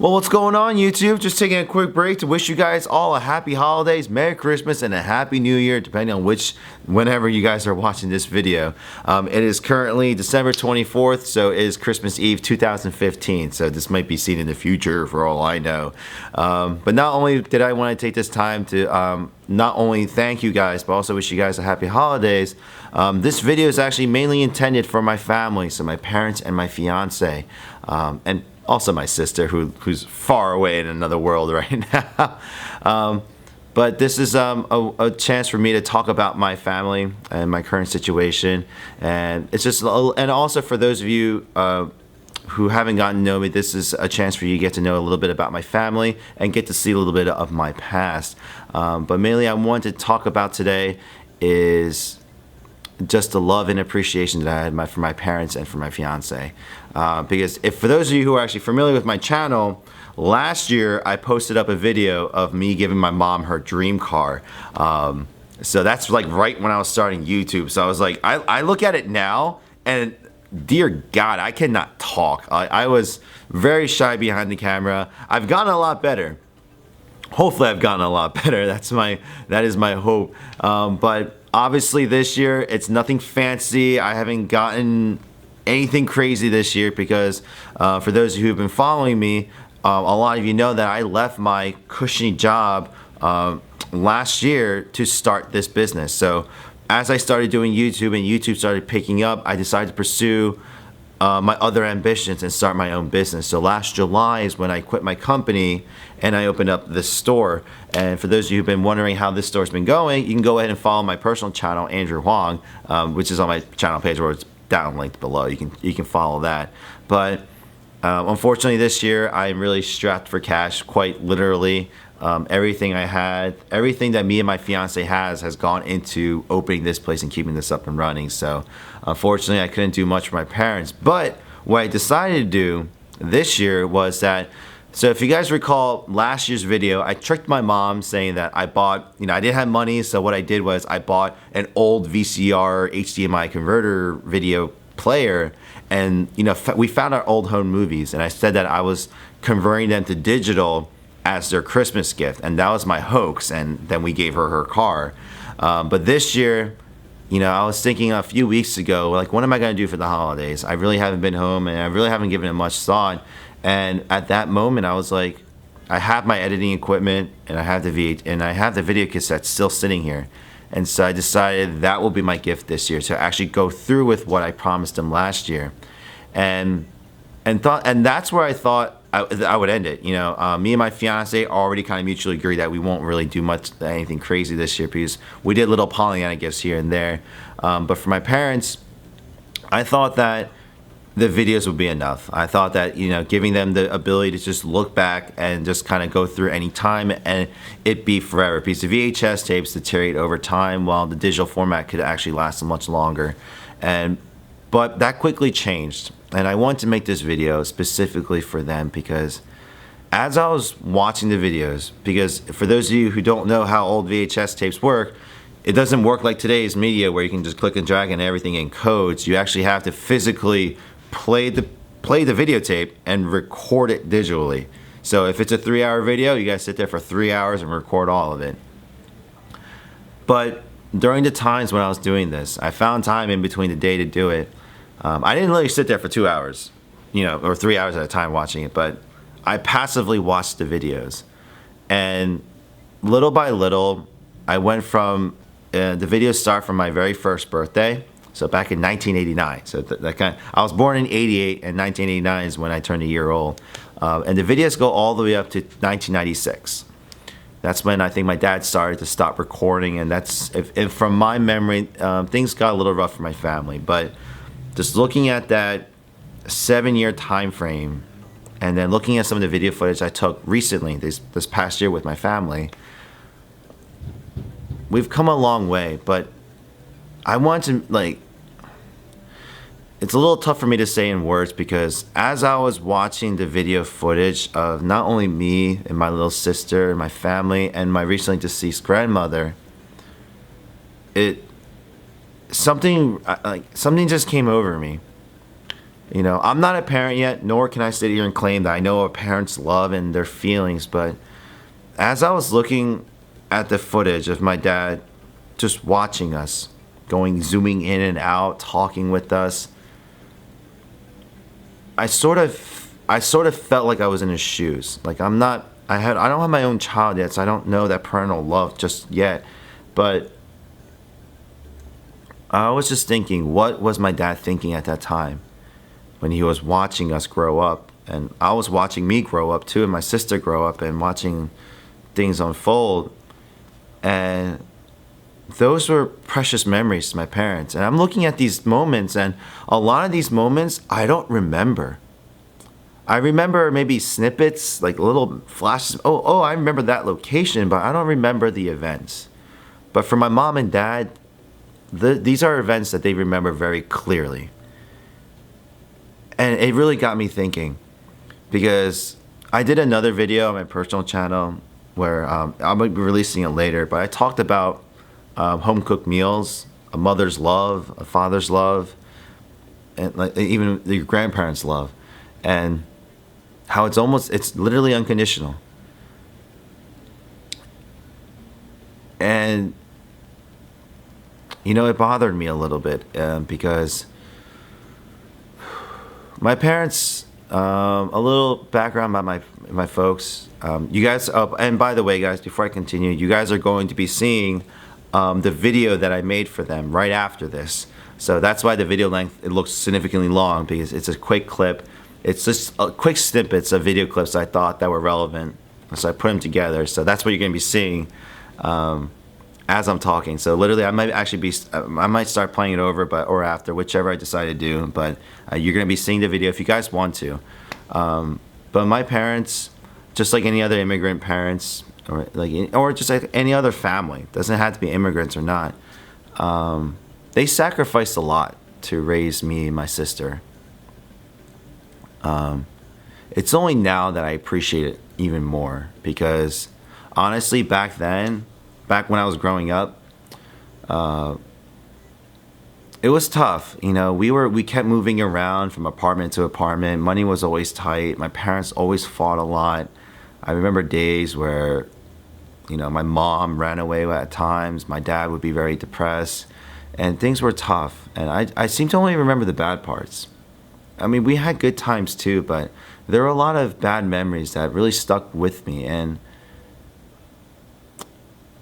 Well, what's going on, YouTube? Just taking a quick break to wish you guys all a happy holidays, Merry Christmas, and a Happy New Year, depending on whenever you guys are watching this video. It is currently December 24th, so it is Christmas Eve 2015, so this might be seen in the future for all I know. But not only did I want to take this time to not only thank you guys, but also wish you guys a happy holidays. This video is actually mainly intended for my family, so my parents and my fiance, and also my sister who's far away in another world right now. But this is a chance for me to talk about my family and my current situation, and it's just and also for those of you who haven't gotten to know me, this is a chance for you to get to know a little bit about my family and get to see a little bit of my past. But mainly I want to talk about today is just the love and appreciation that I had for my parents and for my fiance. Because for those of you who are actually familiar with my channel, last year I posted up a video of me giving my mom her dream car. So that's like right when I was starting YouTube. So I was like, I look at it now and dear God, I cannot talk. I was very shy behind the camera. I've gotten a lot better. Hopefully I've gotten a lot better. That is my hope. But obviously this year it's nothing fancy. I haven't gotten anything crazy this year because for those of you who've been following me, a lot of you know that I left my cushy job last year to start this business. So as I started doing YouTube and YouTube started picking up, I decided to pursue my other ambitions and start my own business. So last July is when I quit my company and I opened up this store. And for those of you who've been wondering how this store's been going, you can go ahead and follow my personal channel, Andrew Huang, which is on my channel page where it's down linked below. You can follow that. But unfortunately this year I'm really strapped for cash, quite literally. Everything I had, everything that me and my fiance has gone into opening this place and keeping this up and running. So unfortunately I couldn't do much for my parents. But what I decided to do this year was that, so if you guys recall last year's video, I tricked my mom saying that I bought, I didn't have money, so what I did was I bought an old VCR HDMI converter video player, and we found our old home movies, and I said that I was converting them to digital as their Christmas gift, and that was my hoax, and then we gave her her car. But this year, I was thinking a few weeks ago, like, what am I going to do for the holidays? I really haven't been home, and I really haven't given it much thought. And at that moment, I was like, I have my editing equipment, and I have the video cassette still sitting here. And so I decided that will be my gift this year, to actually go through with what I promised them last year. And that's where I thought I would end it. Me and my fiance already kind of mutually agree that we won't really do anything crazy this year because we did little Pollyanna gifts here and there. But for my parents, I thought that the videos would be enough. I thought that, giving them the ability to just look back and just kind of go through any time and it be forever, because the VHS tapes deteriorate over time while the digital format could actually last much longer. But that quickly changed, and I wanted to make this video specifically for them because as I was watching the videos, because for those of you who don't know how old VHS tapes work, it doesn't work like today's media where you can just click and drag and everything encodes. You actually have to physically play the videotape and record it digitally. So if it's a 3-hour video, you guys sit there for 3 hours and record all of it. But during the times when I was doing this, I found time in between the day to do it. I didn't really sit there for 2 hours, or 3 hours at a time watching it, but I passively watched the videos. And little by little, I went from, the videos start from my very first birthday, so back in 1989. So I was born in 88, and 1989 is when I turned a year old. And the videos go all the way up to 1996. That's when I think my dad started to stop recording, and if from my memory, things got a little rough for my family. But just looking at that 7-year time frame, and then looking at some of the video footage I took recently, this past year with my family, we've come a long way. But I want to, it's a little tough for me to say in words, because as I was watching the video footage of not only me and my little sister and my family and my recently deceased grandmother, something just came over me. You know, I'm not a parent yet, nor can I sit here and claim that I know a parent's love and their feelings, but as I was looking at the footage of my dad just watching us, zooming in and out, talking with us, I sort of felt like I was in his shoes. Like I don't have my own child yet, so I don't know that parental love just yet. But I was just thinking, what was my dad thinking at that time when he was watching us grow up? And I was watching me grow up too, and my sister grow up, and watching things unfold. And those were precious memories to my parents. And I'm looking at these moments, and a lot of these moments I don't remember. I remember maybe snippets, like little flashes. Oh, I remember that location, but I don't remember the events. But for my mom and dad, these are events that they remember very clearly. And it really got me thinking, because I did another video on my personal channel where I'm going to be releasing it later, but I talked about home cooked meals, a mother's love, a father's love, and like even your grandparents' love, and how it's literally unconditional. And you know, it bothered me a little bit because my parents, a little background about my folks. You guys, and by the way, guys, before I continue, you guys are going to be seeing the video that I made for them right after this. So that's why the video length, it looks significantly long, because it's a quick clip. It's just quick snippets of video clips I thought that were relevant, so I put them together. So that's what you're going to be seeing as I'm talking. So literally, I might start playing it over, or after, whichever I decide to do. But you're going to be seeing the video if you guys want to. But my parents, just like any other immigrant parents, or just like any other family, doesn't have to be immigrants or not. They sacrificed a lot to raise me and my sister. It's only now that I appreciate it even more, because honestly, back when I was growing up, it was tough. You know, we kept moving around from apartment to apartment. Money was always tight. My parents always fought a lot. I remember days where, you know, my mom ran away at times. My dad would be very depressed, and things were tough. And I seem to only remember the bad parts. I mean, we had good times too, but there were a lot of bad memories that really stuck with me. And,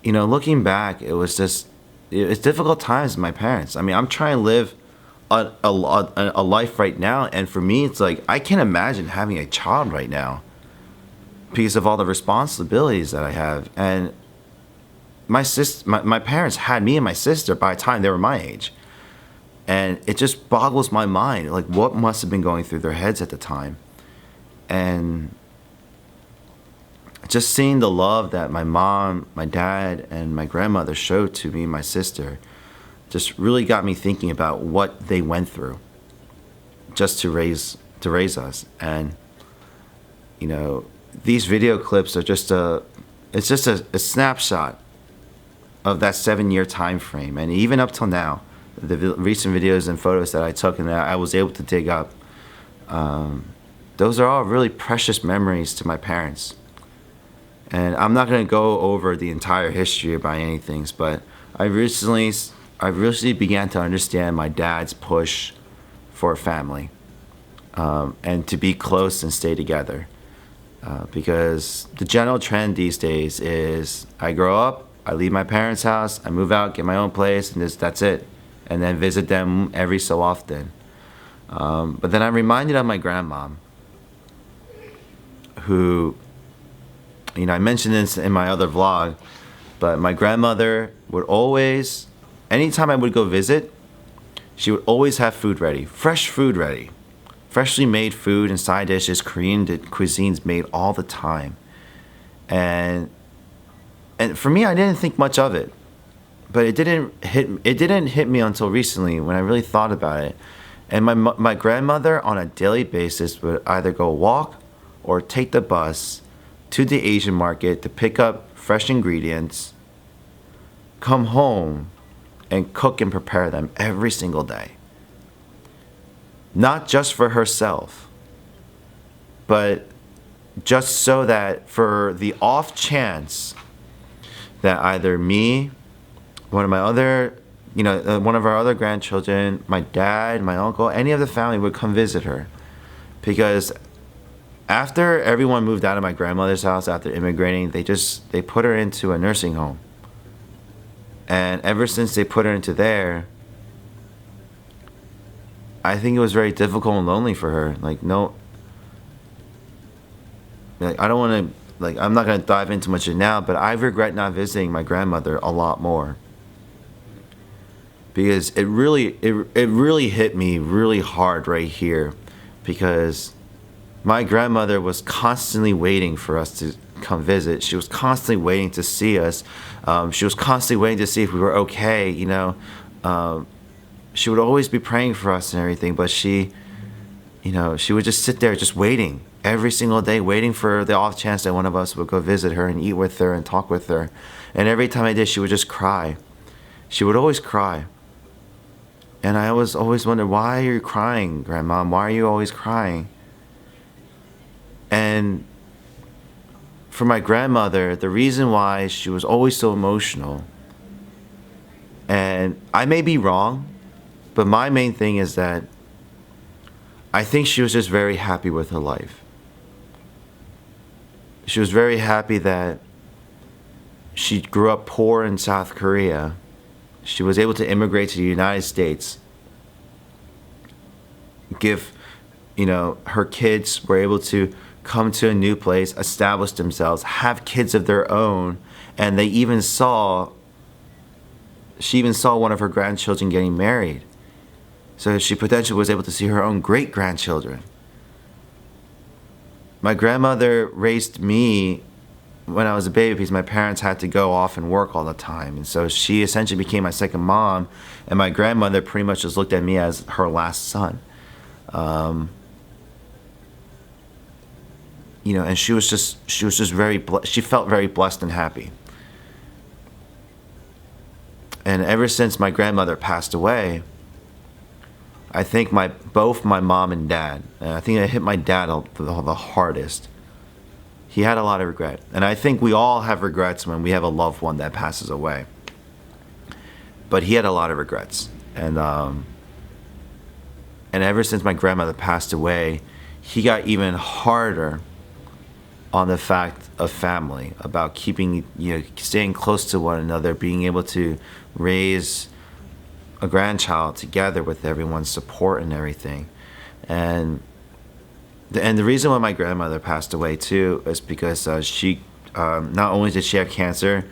you know, looking back, it's difficult times with my parents. I mean, I'm trying to live a life right now, and for me, it's like I can't imagine having a child right now because of all the responsibilities that I have. And my parents had me and my sister by the time they were my age. And it just boggles my mind, like what must have been going through their heads at the time. And just seeing the love that my mom, my dad, and my grandmother showed to me and my sister just really got me thinking about what they went through just to raise us. And, you know, these video clips are just a snapshot of that 7-year time frame. And even up till now, the recent videos and photos that I took and that I was able to dig up, those are all really precious memories to my parents. And I'm not going to go over the entire history by any things, but I recently began to understand my dad's push for a family, and to be close and stay together. Because the general trend these days is I grow up, I leave my parents' house, I move out, get my own place, and that's it. And then visit them every so often. But then I'm reminded of my grandmom, who, you know, I mentioned this in my other vlog, but my grandmother would always, anytime I would go visit, she would always have food ready, fresh food ready. Freshly made food and side dishes, Korean cuisines made all the time. And for me, I didn't think much of it. But it didn't hit me until recently when I really thought about it. And my grandmother on a daily basis would either go walk or take the bus to the Asian market to pick up fresh ingredients, come home, and cook and prepare them every single day. not just for herself, but just so that for the off chance that either me, one of my other, one of our other grandchildren, my dad, my uncle, any of the family would come visit her. Because after everyone moved out of my grandmother's house after immigrating, they put her into a nursing home. And ever since they put her into there, I think it was very difficult and lonely for her. Like, no, like, I don't want to, like, I'm not going to dive into much of it now, but I regret not visiting my grandmother a lot more. Because it really hit me really hard right here. Because my grandmother was constantly waiting for us to come visit. She was constantly waiting to see us. She was constantly waiting to see if we were okay, She would always be praying for us and everything, but she would just sit there just waiting every single day, waiting for the off chance that one of us would go visit her and eat with her and talk with her. And every time I did, she would just cry. She would always cry. And I always wondered, why are you crying, Grandma? Why are you always crying? And for my grandmother, the reason why she was always so emotional, and I may be wrong, but my main thing is that I think she was just very happy with her life. She was very happy that she grew up poor in South Korea. She was able to immigrate to the United States. Her kids were able to come to a new place, establish themselves, have kids of their own, and she even saw one of her grandchildren getting married. So she potentially was able to see her own great-grandchildren. My grandmother raised me when I was a baby because my parents had to go off and work all the time. And so she essentially became my second mom, and my grandmother pretty much just looked at me as her last son. And she was just she felt very blessed and happy. And ever since my grandmother passed away, I think both my mom and dad, and I think it hit my dad the hardest. He had a lot of regret. And I think we all have regrets when we have a loved one that passes away. But he had a lot of regrets. And ever since my grandmother passed away, he got even harder on the fact of family, about staying close to one another, being able to raise a grandchild together with everyone's support and everything. And the reason why my grandmother passed away too is because she not only did she have cancer,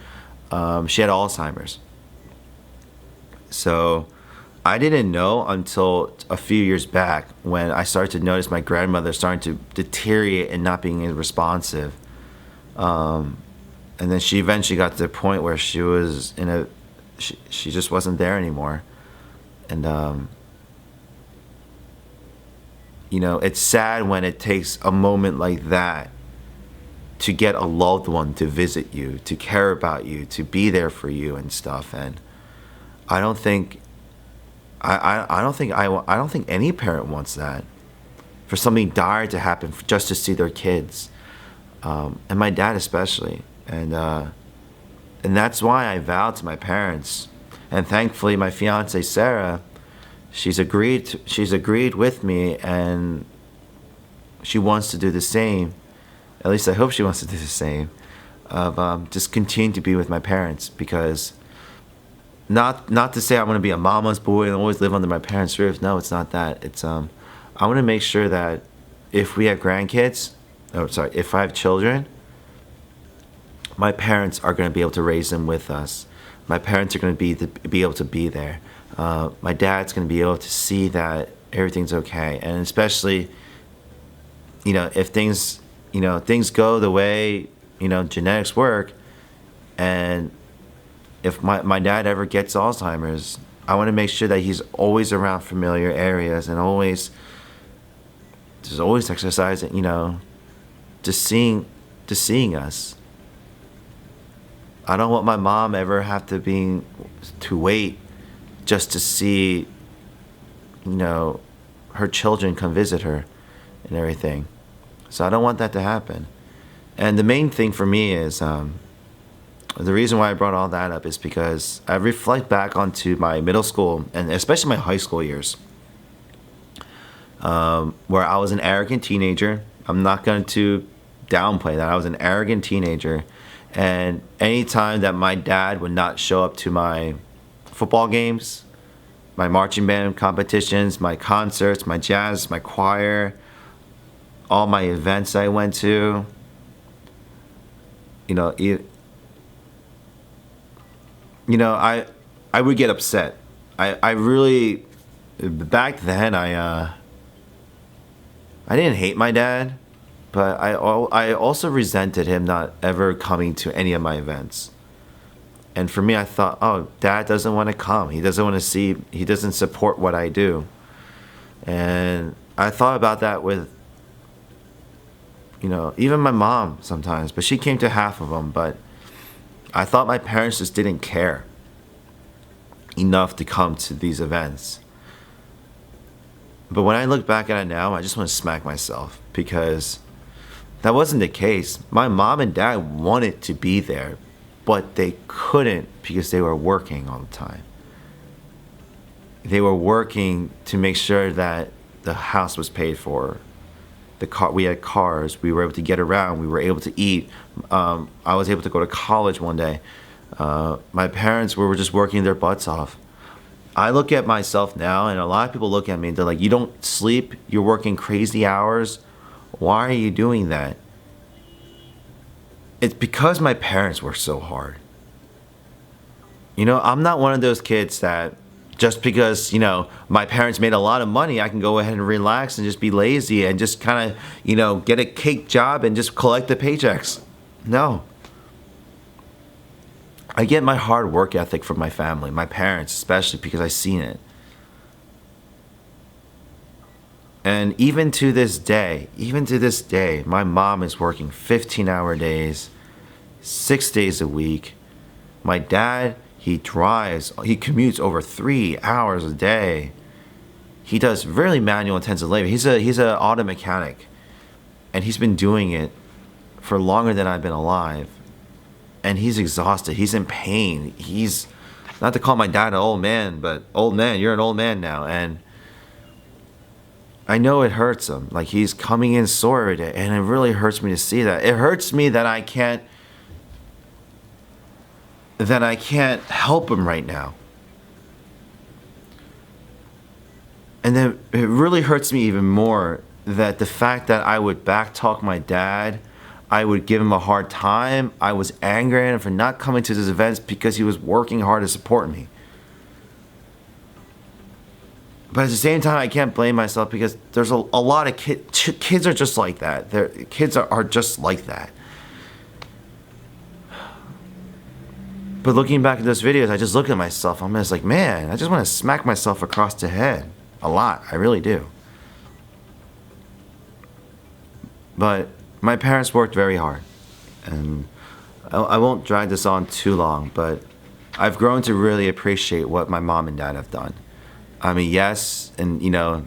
she had Alzheimer's. So I didn't know until a few years back when I started to notice my grandmother starting to deteriorate and not being responsive. And then she eventually got to the point where she was she just wasn't there anymore. And it's sad when it takes a moment like that to get a loved one to visit you, to care about you, to be there for you and stuff. And I don't think any parent wants that, for something dire to happen just to see their kids, and my dad especially. And that's why I vowed to my parents, and thankfully my fiance Sarah, she's agreed with me, and she wants to do the same. At least I hope she wants to do the same, of just continue to be with my parents, because not to say I want to be a mama's boy and always live under my parents' roof. No, it's not that. It's I want to make sure that if we have if I have children, my parents are going to be able to raise them with us. My parents are going to be able to be there. My dad's going to be able to see that everything's okay, and especially, if things go the way genetics work, and if my dad ever gets Alzheimer's, I want to make sure that he's always around familiar areas and always exercising, just seeing us. I don't want my mom ever have to wait just to see, her children come visit her and everything. So I don't want that to happen. And the main thing for me is, the reason why I brought all that up is because I reflect back onto my middle school and especially my high school years, where I was an arrogant teenager. I'm not going to downplay that. I was an arrogant teenager. And anytime that my dad would not show up to my football games, my marching band competitions, my concerts, my jazz, my choir, all my events I went to, I would get upset. I really, back then, I didn't hate my dad, but I also resented him not ever coming to any of my events. And for me, I thought, oh, dad doesn't want to come. He doesn't want to see, he doesn't support what I do. And I thought about that with, even my mom sometimes, but she came to half of them. But I thought my parents just didn't care enough to come to these events. But when I look back at it now, I just want to smack myself because that wasn't the case. My mom and dad wanted to be there, but they couldn't because they were working all the time. They were working to make sure that the house was paid for. We had cars. We were able to get around. We were able to eat. I was able to go to college one day. My parents were just working their butts off. I look at myself now, and a lot of people look at me and they're like, you don't sleep? You're working crazy hours? Why are you doing that? It's because my parents worked so hard. I'm not one of those kids that just because, my parents made a lot of money, I can go ahead and relax and just be lazy and just kind of, get a cake job and just collect the paychecks. No. I get my hard work ethic from my family, my parents especially, because I've seen it. And even to this day, my mom is working 15-hour days, 6 days a week. My dad, he commutes over 3 hours a day. He does really manual intensive labor. He's an auto mechanic, and he's been doing it for longer than I've been alive. And he's exhausted. He's in pain. He's, not to call my dad an old man, but old man, you're an old man now. And I know it hurts him. Like, he's coming in sore every day, and it really hurts me to see that. It hurts me that I can't help him right now. And then it really hurts me even more that the fact that I would backtalk my dad, I would give him a hard time. I was angry at him for not coming to these events because he was working hard to support me. But at the same time, I can't blame myself because there's a lot of kids are just like that. Kids are just like that. But looking back at those videos, I just look at myself. I'm just like, man, I just want to smack myself across the head. A lot. I really do. But my parents worked very hard. And I won't drag this on too long, but I've grown to really appreciate what my mom and dad have done. I mean, yes, and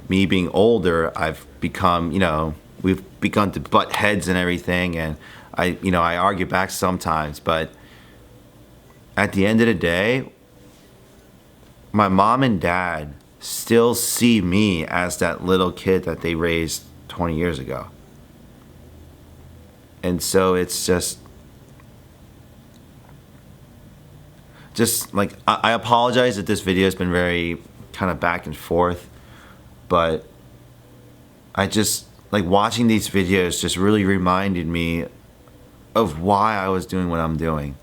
me being older, I've become, we've begun to butt heads and everything, and I argue back sometimes, but at the end of the day, my mom and dad still see me as that little kid that they raised 20 years ago. And so it's just like, I apologize that this video has been very kind of back and forth, but I just like watching these videos just really reminded me of why I was doing what I'm doing.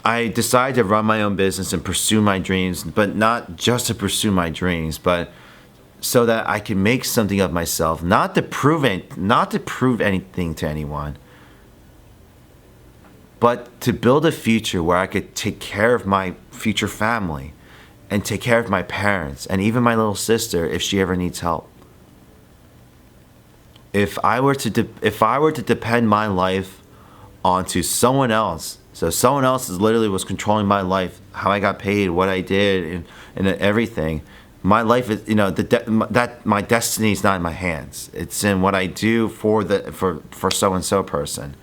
I decided to run my own business and pursue my dreams, but not just to pursue my dreams, but so that I can make something of myself, not to prove anything to anyone, but to build a future where I could take care of my future family and take care of my parents and even my little sister if she ever needs help. If I were to depend my life onto someone else, so someone else literally was controlling my life, how I got paid, what I did, and everything, my life is, that my destiny is not in my hands. It's in what I do for so and so person.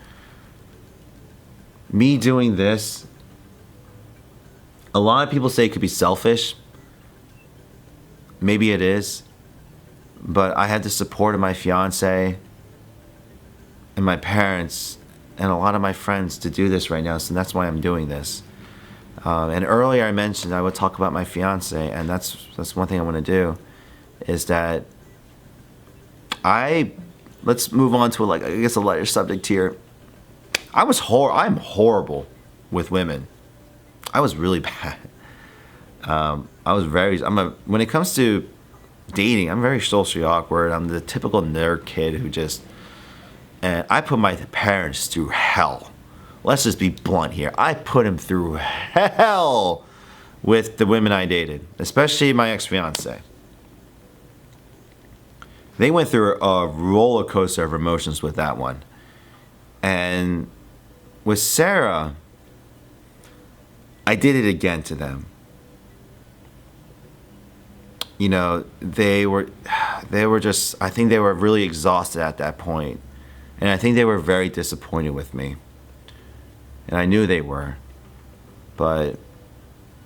Me doing this, a lot of people say it could be selfish. Maybe it is, but I had the support of my fiance and my parents and a lot of my friends to do this right now, so that's why I'm doing this. And earlier I mentioned I would talk about my fiance, and that's one thing I want to do, is that let's move on to I guess a lighter subject here. I'm horrible with women. I was really bad. When it comes to dating, I'm very socially awkward. I'm the typical nerd kid and I put my parents through hell. Let's just be blunt here. I put them through hell with the women I dated, especially my ex-fiance. They went through a roller coaster of emotions with that one. And with Sarah, I did it again to them. They were just, I think they were really exhausted at that point. And I think they were very disappointed with me. And I knew they were. But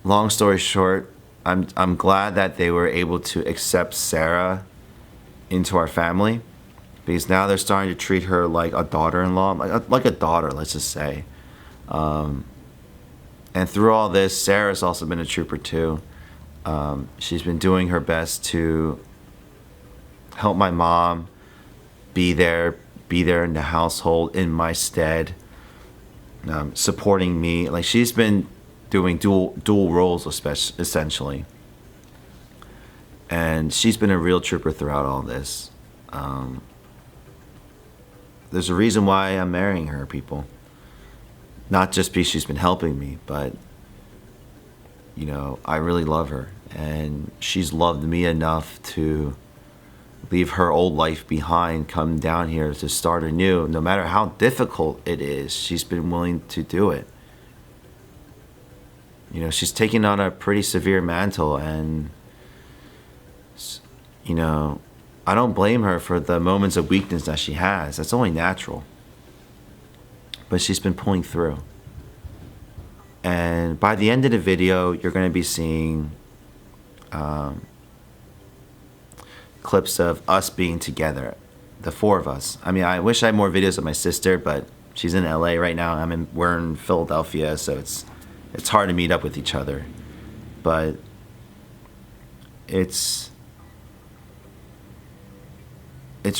long story short, I'm glad that they were able to accept Sarah into our family, because now they're starting to treat her like a daughter-in-law, like a daughter, let's just say. And through all this, Sarah's also been a trooper too. She's been doing her best to help my mom be there in the household in my stead, supporting me. Like, she's been doing dual roles, essentially. And she's been a real trooper throughout all this. There's a reason why I'm marrying her, people. Not just because she's been helping me, but I really love her, and she's loved me enough to leave her old life behind, come down here to start anew. No matter how difficult it is, she's been willing to do it. She's taken on a pretty severe mantle, and I don't blame her for the moments of weakness that she has. That's only natural. But she's been pulling through. And by the end of the video, you're going to be seeing clips of us being together, the four of us. I mean, I wish I had more videos of my sister, but she's in LA right now. We're in Philadelphia, so it's hard to meet up with each other. But it's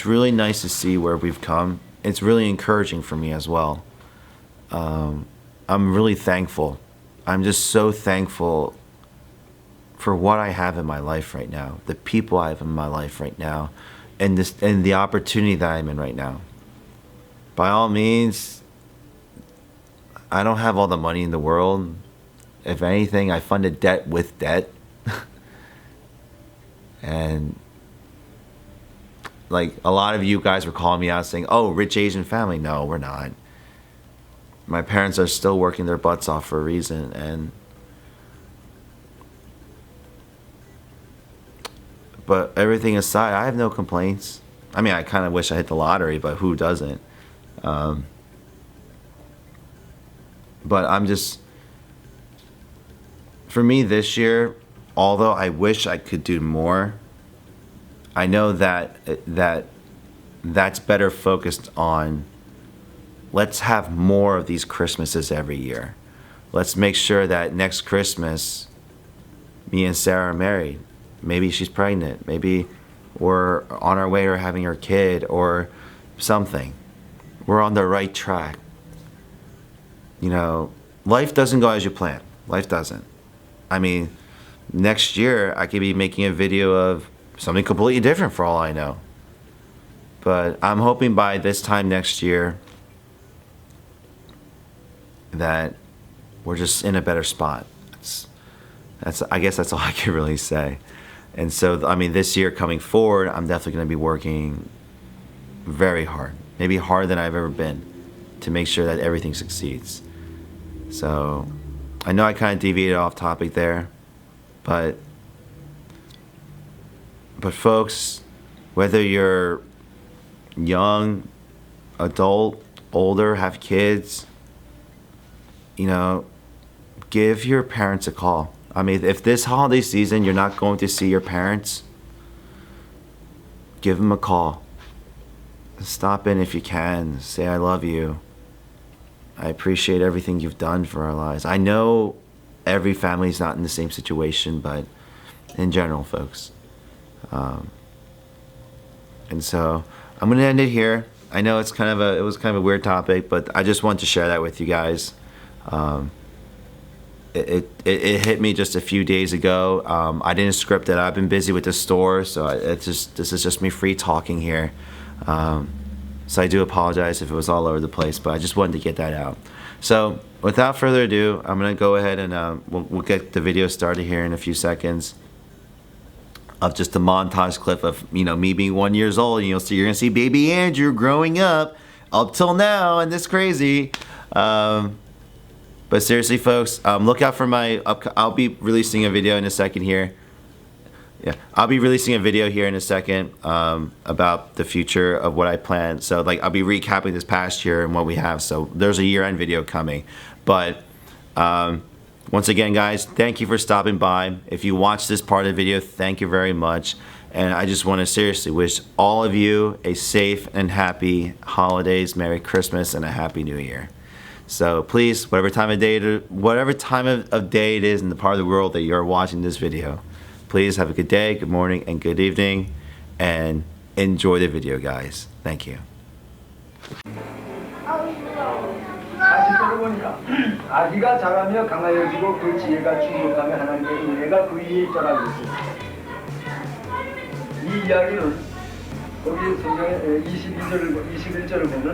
really nice to see where we've come. It's really encouraging for me as well. I'm really thankful. I'm just so thankful for what I have in my life right now, the people I have in my life right now, and the opportunity that I'm in right now. By all means, I don't have all the money in the world. If anything, I funded debt with debt. And a lot of you guys were calling me out saying, "Oh, rich Asian family." No, we're not. My parents are still working their butts off for a reason, but everything aside, I have no complaints. I mean, I kind of wish I hit the lottery, but who doesn't? But for me this year, although I wish I could do more, I know that's better focused on, let's have more of these Christmases every year. Let's make sure that next Christmas, me and Sarah are married. Maybe she's pregnant. Maybe we're on our way to having her kid or something. We're on the right track. Life doesn't go as you plan. Life doesn't. I mean, next year I could be making a video of something completely different for all I know. But I'm hoping by this time next year that we're just in a better spot. I guess that's all I can really say. And so, I mean, this year coming forward, I'm definitely going to be working very hard, maybe harder than I've ever been, to make sure that everything succeeds. So I know I kind of deviated off topic there, but But folks, whether you're young, adult, older, have kids, you know, give your parents a call. I mean, if this holiday season you're not going to see your parents, give them a call. Stop in if you can. Say, I love you. I appreciate everything you've done for our lives. I know every family's not in the same situation, but in general, folks. And so I'm gonna end it here. I know it was kind of a weird topic, but I just wanted to share that with you guys. It hit me just a few days ago. I didn't script it. I've been busy with the store, so this is just me free talking here. So I do apologize if it was all over the place, but I just wanted to get that out. So without further ado, I'm gonna go ahead and we'll get the video started here in a few seconds of just a montage clip of, you know, me being 1 year old, and you're gonna see baby Andrew growing up till now, and this crazy. But seriously, folks, look out for my I'll be releasing a video in a second here. Yeah, I'll be releasing a video here in a second about the future of what I plan. So like I'll be recapping this past year and what we have. So there's a year-end video coming. But once again, guys, thank you for stopping by. If you watched this part of the video, thank you very much. And I just want to seriously wish all of you a safe and happy holidays, Merry Christmas, and a Happy New Year. So please, whatever time of day it is in the part of the world that you're watching this video, please have a good day, good morning, and good evening, and enjoy the video, guys. Thank you. 아기가 자라며 강하여지고 그 지혜가 충족하며 하나님의 은혜가 그 위에 있더라고 있습니다. 이 이야기는 거기 성경의 21절을 보면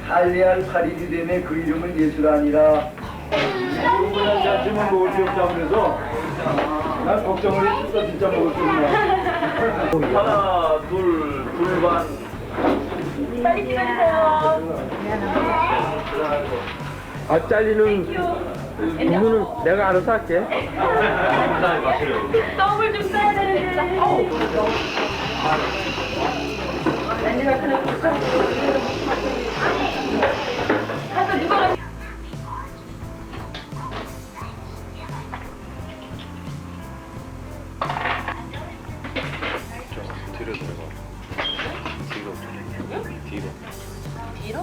할례할 8일이 되매 그 이름을 예수라니라. 이분한테 아침을 먹을 게 없다 그래서 난 걱정을 했어. 진짜 먹을 게 없나. 하나 둘 반. 빨리 기다리세요. 앞자리는 부분은 내가 알아서 할게. 떡을 좀 써야 되는데. 가서 누가 뒤로 들어가. 뒤로. 뒤로?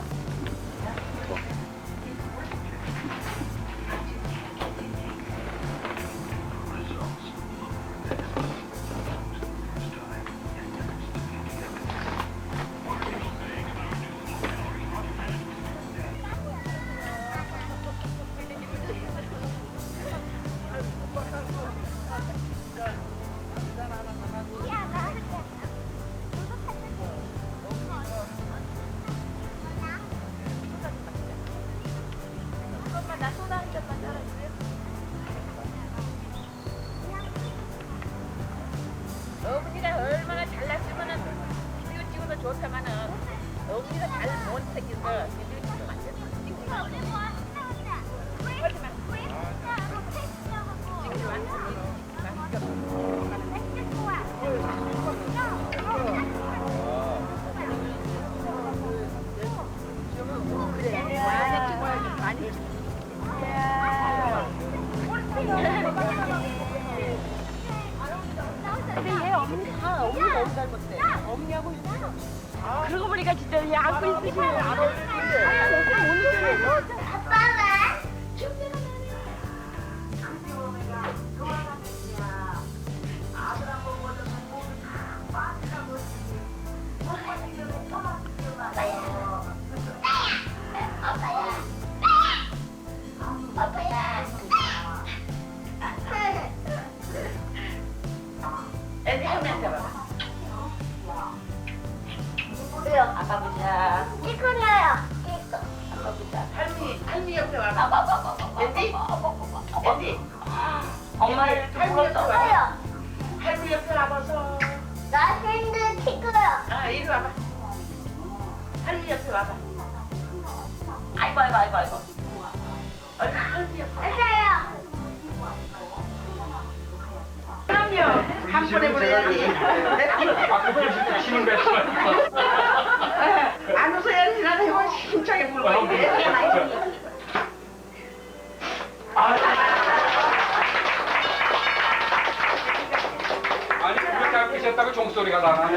어머니가 얼마나 잘났으면은 비디오 찍어서 좋다마는 어머니가 잘 못생겨서 비디오 찍으면 안 돼. 근데 얘 어머니 다 어머니 너무 닮았대. 어머니하고 그러고 보니까 진짜 얘 안고 있으시면 안 어울리는데. 애들 할머니한테 봐봐. 아빠 보자. 이거요. 아빠 보자. 할머니 옆에 와봐. 앤디? 앤디? 엄마를 좀 불렀어. 이거요. 할머니 옆에 와봐서. 나 샌드 키고요. 아, 이리 와봐. 할머니 옆에 와봐. 아이고. 얼른 할머니 옆에. 맞아요. 그럼요. 한 번에 보내야지. 안 웃어야지. 나는 이거 힘차게 불고 있네. 아니 그렇게 안 끄셨다고 종소리가 나네.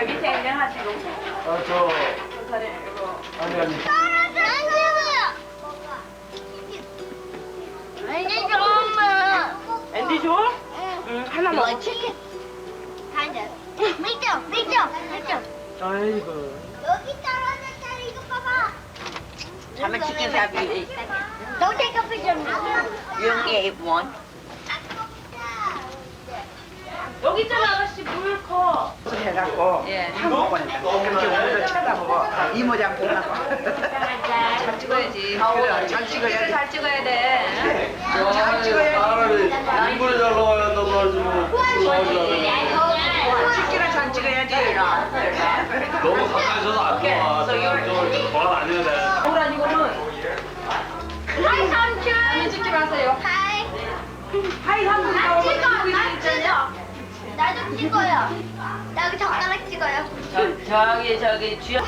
여기 쟁쟁하시고. 저 저는 이거. 아니 아니. 앤디 줘? 응, 하나 먹어. 아이고. 여기 떨어졌잖아. 이거 봐봐. 자면 치킨 사비. Don't take a picture. You only ate one. 여기 있잖아 아저씨 물 커. 해갖고 예. 한국 보냈다. 그렇게 우리를 쳐다보고 이모장 보나 봐. 잘 찍어야지. 그래, 잘 찍어야지. 잘 찍어야 돼. 잘 찍어야지. 차라리 일본에 잘 나와야 한다고 하지 뭐. 찍기는 잘 찍어야지. 너무 가까이서도 안 좋아. 저 보란 안 해야 돼. 오란 이거는. 하이 삼촌. 찍지 마세요. 하이. 하이 삼촌. 나 찍어. 나좀 찍어요. 나 여기 젓가락 찍어요. 저기 주연.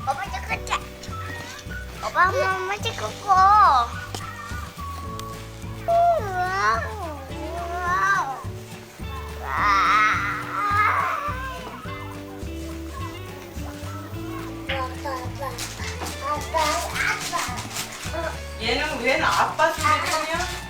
오빠 찍었지? 오빠 한 번만 찍었고. 얘는 웬 아빠 소리냐?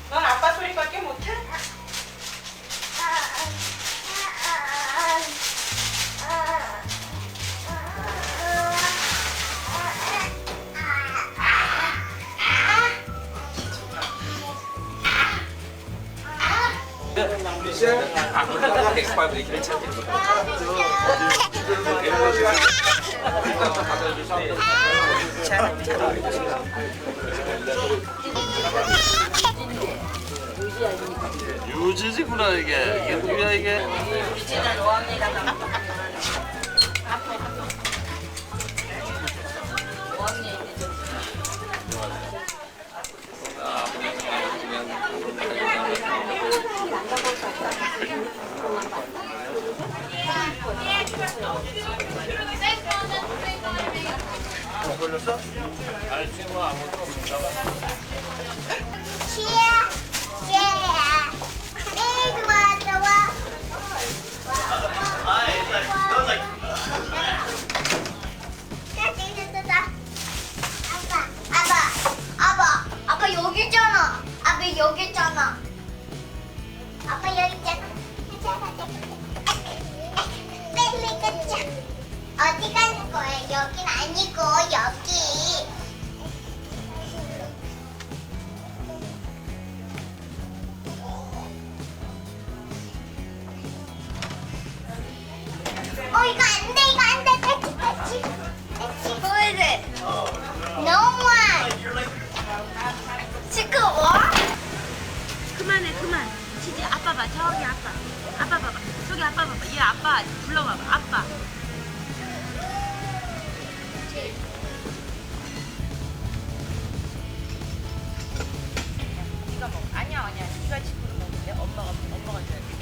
넌 아빠 소리밖에 못해? 유지지구나 이게 누구야 이게? 걸렸어? 아니 지금 아무것도 없어. 치아, 치아. 네, 좋아, 좋아. 아빠 여기 있잖아. 아빠 여기 있잖아. 아빠 여기 있잖아. 빨리 가자. 어디 가는 거야? 여긴 아니고 여기. 봐봐 저기 아빠. 아빠 봐봐. 저기 아빠 봐봐. 얘 아빠 불러봐봐. 아빠. 네가 먹어. 아니야. 네가 집으로 먹는데 엄마가 줘야 돼.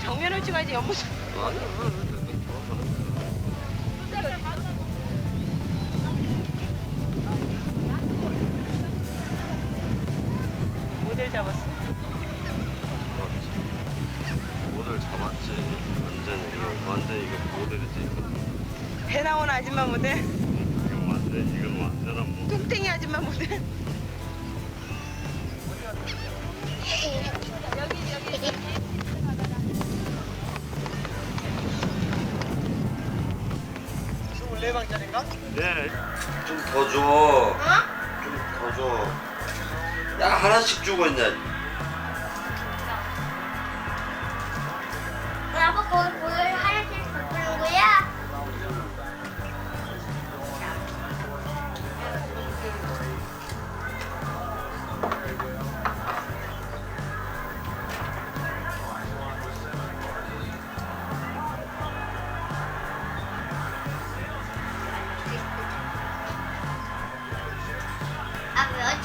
정면을 찍어야지 옆모습. 모델 잡았어. 모델 잡았지. 완전 이거 모델이지. 배 나온 아줌마 모델. 이건 완전한 뭐. 뚱땡이 아줌마 모델. 네. 좀 더 줘. 좀 더 줘. 야 하나씩 주고 있냐? 아빠 거기 뭘 하나씩 부르는 거야?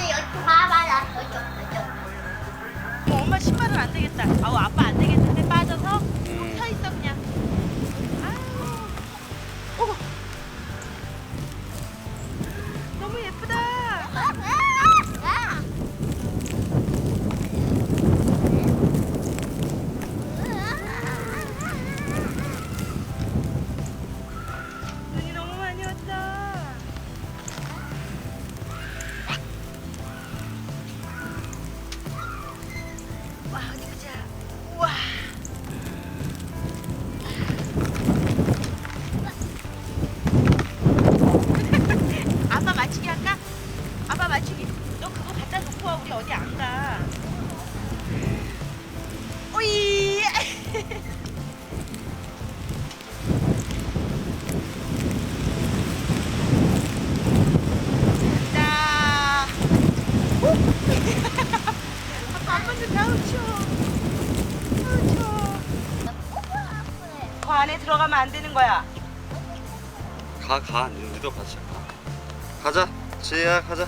여기 봐봐 나 엄마 신발은 안 되겠다. 아우 아빠 안 되겠는데 빠져서 쭉 서 있어 그냥. 아유. 어머. 너무 예쁘다. 눈이 너무 많이 왔다. 와 어디 보자. 우와. 아빠 맞추기 할까? 아빠 맞추기. 너 그거 갖다 놓고 와. 우리 어디 안 가. 오이. 자. 아빠 한 번도 다 훔쳐. 그 안에 들어가면 안 되는 거야. 가. 우리도 같이 가. 가자. 지혜야 가자.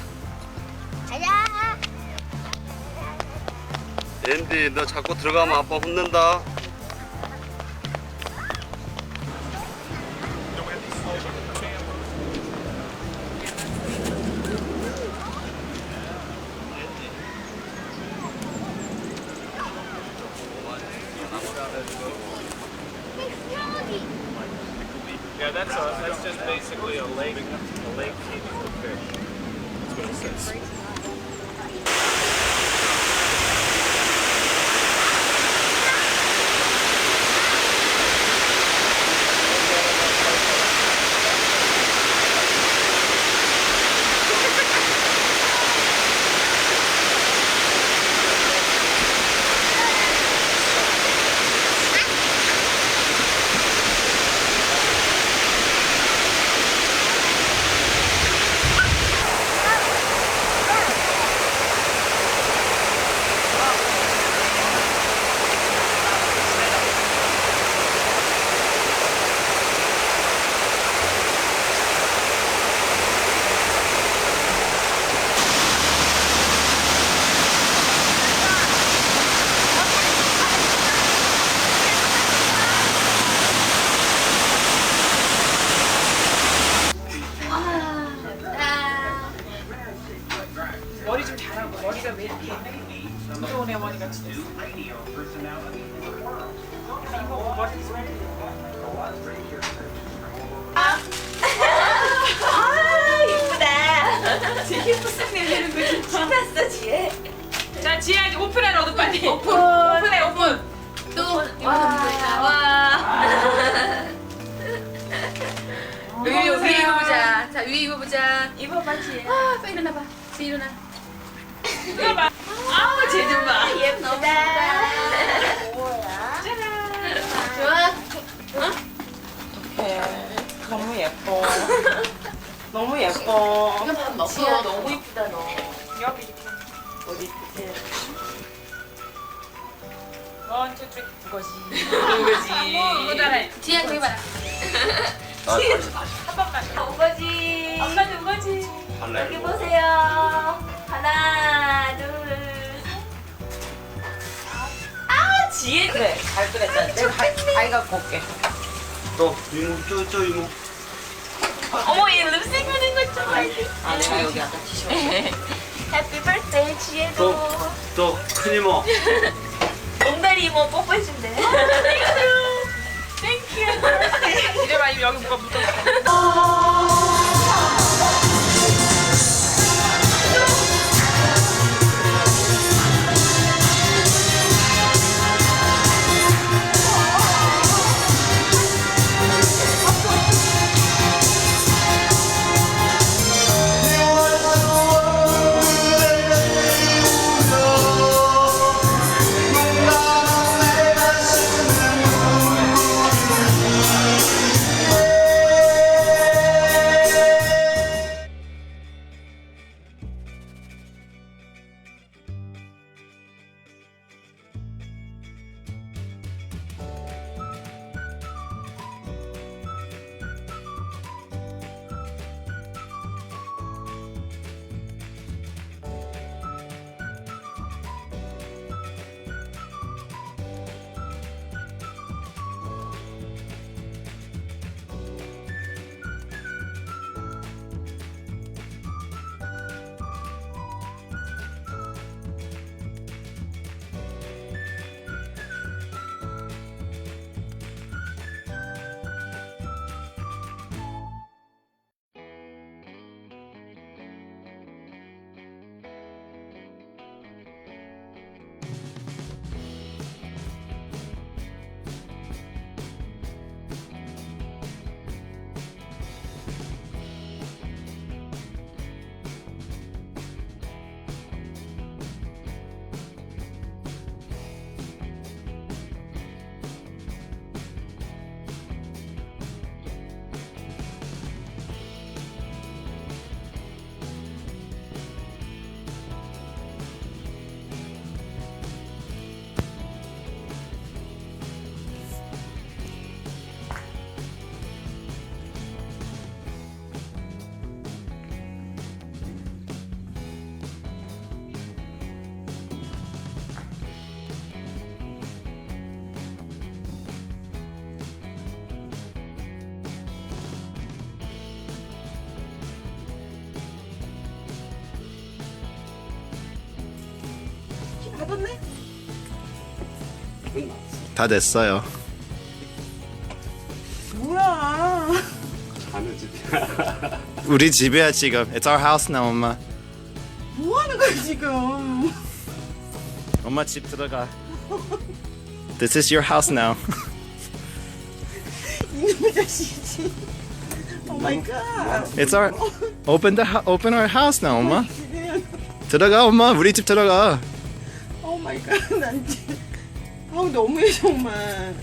가자. 앤디 너 자꾸 들어가면 아빠 혼낸다. Yeah, that's just basically a lake feeding the fish. That's what it says. 머리 좀 잘하고 머리가 왜 이렇게 좋은 애 머리 같이 됐어. 이모 머리 좀. 아 이쁘다. 되게 예쁘게 내는 거 좀 신났어 지혜. 자 지혜 이제 오픈해 너도 빨리. 오픈해 오픈. 또 와. 위에 입어보자. 자 위에 입어보자. 입어봐 지혜. 아 빨리 일어나봐. 지혜 일어나. 이거 봐. 아우 쟤 좀 봐. 예쁘다. 좋아. 너무 예뻐. 너무 예뻐. 이거 밥 먹어. 지혜야 너무 이쁘다 너. 여기 이렇게. 어디 이쁘지? 원, 투, 쓰리. 그거지. 그거지. 그거잖아. 지혜야 저기 봐라. 한 번만. 우거지. 엄마도 우거지. 여기 보세요. 하나, 둘. 아, 지혜. 그래, 잘 끓였잖아. 내가 가위 갖고 올게. 또 이모 저 이모. 어머, 얘 립스틱 그린 거 좀 알지? 아, 내가 여기 아까 티셔츠. 해피 버스데이 지혜도. 또 큰 이모. 옹다리 이모 뽀뽀해준대. 땡큐. 이래 봐, 여기 뭐가 묻어있어. 다 됐어요. 뭐야? 가는 집이야. 우리 집이야 지금. It's our house now, 엄마. 뭐 하는 거야 지금? 엄마 집 들어가. This is your house now. 이놈의 자식이지. 오 마이 갓. It's our open our house now, 엄마. 들어가 엄마. 우리 집 들어가. 오 마이 갓. 난 진짜. 아우 너무해 정말.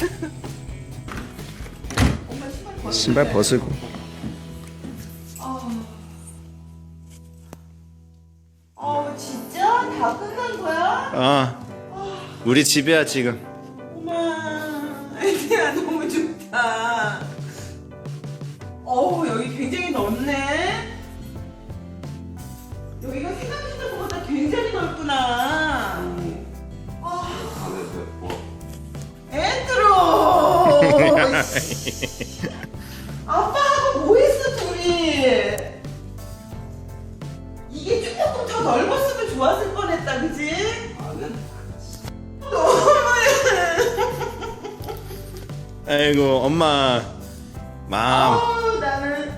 신발 벗고. 진짜 다 끝난 거야? 우리 집이야 지금. 어머, 애기야 너무 좋다. 여기 굉장히 넓네. 여기가 생각했던 것보다 굉장히 넓구나. 앤드로. 아빠하고 뭐 했어 둘이? 이게 조금 더 더 넓었으면 좋았을 뻔했다, 그지? 너무해. 아이고 엄마 맘 나는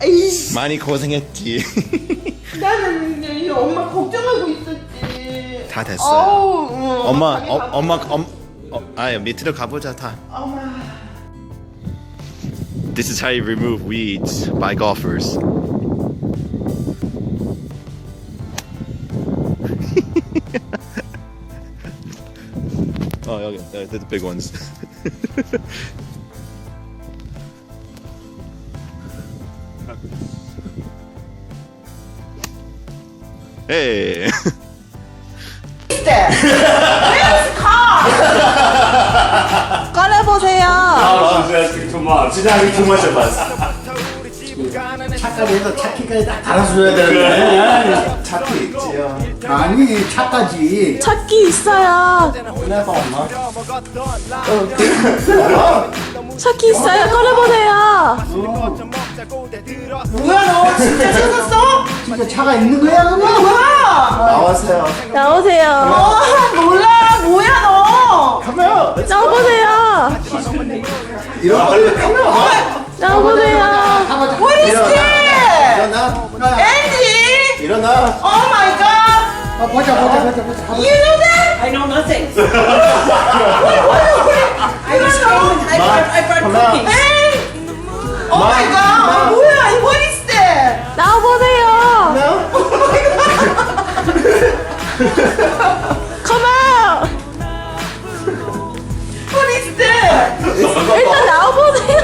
에이씨, 많이 고생했지. 나는 이제 엄마 걱정하고 있었지. 다 됐어요. 엄마 가게 가봐. 아 밑으로 가보자 다. 엄마. This is how you remove weeds by golfers. 여기 they're the big ones. Hey. 꺼내보세요. 차까지 해서 차키까지 딱 달아줘야 되는데 차키 있지요. 아니 차까지 찾기 있어요. 꺼내봐 엄마. 찾기 있어요. 꺼내보세요. 뭐야 너 진짜 찾았어? 진짜 차가 있는 거야 그러면? 뭐야? 나와세요. 나오세요. 몰라. 뭐야 너? 카메라. 나와보세요. 이런 걸로 카메라. 나와보세요. What is this? 일어나. 앤디? 일어나. Oh my god. 보자. You know that? I know nothing. What? I just came and I brought cookies. Hey! Oh my god. 뭐야? What is that? 나와보세요. Come out. What is that? 일단 나와보세요.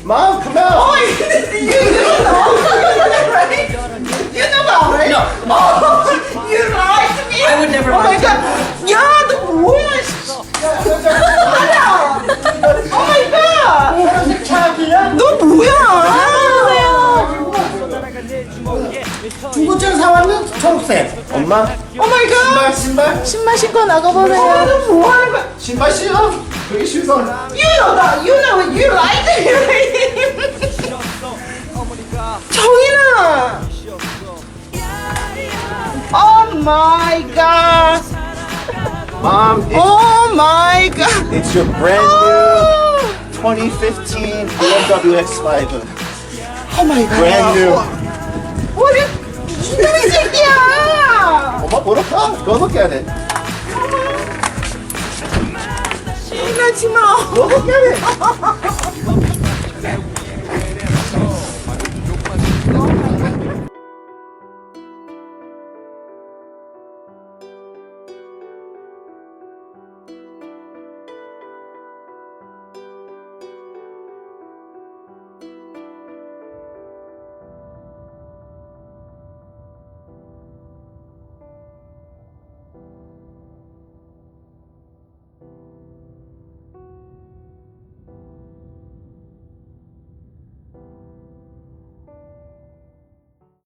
Mom, come out. Oh, you know, right? You know that, right? Oh, you lied to me. I would never Oh my lie. god. 야, 너 뭐야? 하나. Oh my god. 차키야? 너 뭐야? 중고차 사왔는 초록색. 엄마. Oh my god. 신발. 신발 신고 나가보세요. 너 뭐 하는 거야? 신발 신어. 여기 신어. You know that. You know it. You lied to me. 정인아. Oh my god. Mom, Oh my god. it's your brand new 2015 BMW X5. Oh my god. Brand new. 뭐야? 이 새끼야. 엄마 보러 가. Go look at it. 신나지 마. Go look at it.